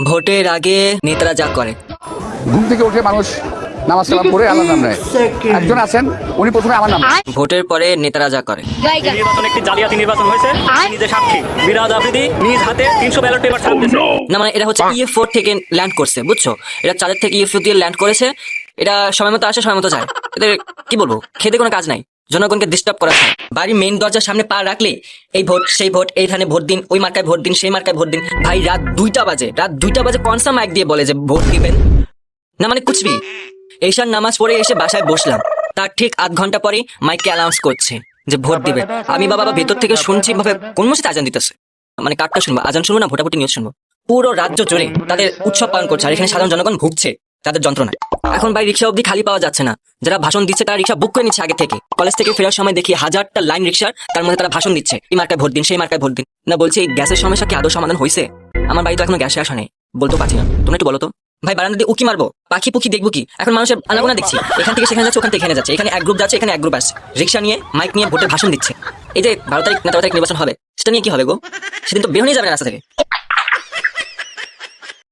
ভোটের আগে নেতারা যা করে। ঘুম থেকে উঠে মানুষ নামাজ কালাম পড়ে আল্লাহর নাম নেয়। একজন আছেন উনি প্রথমে আমার নাম ভোটের পরে নেতারা যা করে। নির্বাচন একটি জালিয়াতি নির্বাচন হয়েছে, নিজে সাক্ষী। বিরাজ আফ্রিদি নিজ হাতে 300 ব্যালট পেপার ছাপতেছে। না মানে এটা হচ্ছে ইএফ4 থেকে ল্যান্ড করছে, বুঝছো? এটা চাঁদের থেকে ইএফ4 দিয়ে ল্যান্ড করেছে। এটা সময় মতো আসে, সময় মতো যায়। এদের কি বলবো, খেতে কোনো কাজ নাই, জনগণকে ডিস্টার্ব করা হয়। বাড়ির মেইন দরজার সামনে পা রাখলে এই ভোট সেই ভোট, এইখানে ভোট দিন, ওই মার্কায় ভোট দিন, সেই মার্কায় ভোট দিন। ভাই রাত 2টা বাজে কনসা মাইক দিয়ে বলে যে ভোট দিবেন না, মানে কুছবি। এইশার নামাজ পড়ে এসে বাসায় বসলাম, তার ঠিক আধ ঘন্টা পরে মাইকে অ্যানাউন্স করছে যে ভোট দিবে। আমি বাবা ভেতর থেকে শুনছি ভাবে কোন মসজিদে আজান দিতেছে, মানে কারটা শুনবো, আজান শুনবো না ভোটাভুটি নিউজ শুনবো। পুরো রাজ্য জুড়ে তাদের উৎসব পালন করছে, আর এখানে সাধারণ জনগণ ভুগছে তাদের যন্ত্রণায়। এখন ভাই রিক্সা অবধি খালি পাওয়া যাচ্ছে না। যারা ভাষণ দিচ্ছে তারা রিক্সা বুক করে নিচ্ছে আগে থেকে। কলেজ থেকে ফেরার সময় দেখি হাজারটা লাইন রিক্সার, তার মধ্যে তারা ভাষণ দিচ্ছে এই মার্কায় ভোট দিন, সেই মার্কায় ভোট দিন। না বলছি এই গ্যাসের সমস্যা কি আদৌ সমাধান হয়েছে? আমার বাড়ি তো এখনো গ্যাসে আসা নেই, বলতে পারছি না। তোমরা একটু বলো তো ভাই, বারান্দা দিয়ে উকি মারবো, পাখি পুখি দেখবো কি? এখন মানুষের আনাগোনা দেখছি, এখান থেকে সেখানে যাচ্ছে, ওখান থেকে এখানে যাচ্ছে, এখানে এক গ্রুপ যাচ্ছে, এখানে এক গ্রুপ আসছে, রিক্সা নিয়ে মাইক নিয়ে ভোটের ভাষণ দিচ্ছে। এই যে 12 তারিখ না 13 তারিখ নির্বাচন হবে, সেটা নিয়ে কি হবে গো? সেদিন তো বের হয়ে যাবে রাস্তা থেকে।